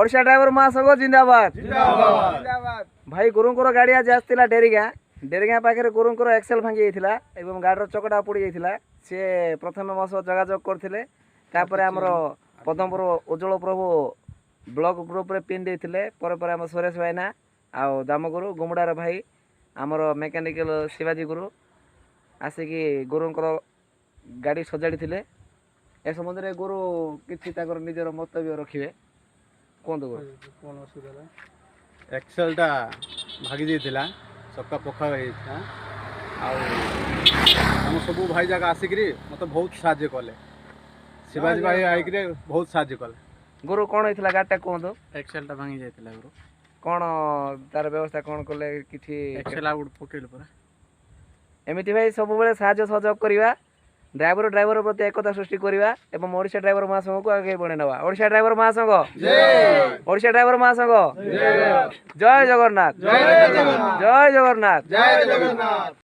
Odisha driver महासंघ जिंदाबाद जिंदाबाद। भाई गुरुंकर गाड़ी आज आसला डेरिगा डेरिगा पाखे गुरुंकर एक्सेल भांगी जाइथिला एवं गाड़ीर चकटा पड़ी जाइथिला से प्रथम मो सह जोगाजोग करथिले तापर हमर पदमपुर उज्जवल प्रभु ब्लॉक ग्रुप रे पिन देथिले पर पर हम सुरेश भाईना आ दामगुरु गुमडार भाई हमर मेकानिकल शिवाजी गुरु आसिकी गुरुंकर गाड़ी सजाड़ी थिले ए संबंध रे गुरु किछि ताकर निजर मतव्य रखिबे कोन कोन असुविधा एक्सेल टा भागी जाइथिला चक्का पखा होइथा हम सब भाई जाक आसिकरी मत बहुत साहाय्य कले शिवाजी भाई आइकरे बहुत साहाय्य कले गुरु कोन होइथिला गाटा कोन एक्सेल टा भांगी जाइथिला गुरु कोन तार व्यवस्था कोन कले किछि एक्सेल आउट पकेल पर एमिति भाई सब बेले साहाय्य सहयोग करिवा ड्राइवर प्रति एकता सृष्टि करिवा एवं ओडिशा ड्राइवर महासंघ को आगे बढ़े नवा ओडिशा ड्राइवर महासंघ जय ओडिशा ड्राइवर महासंघ जय जय जगन्नाथ जय जगन्नाथ जय जगन्नाथ जय जगन्नाथ।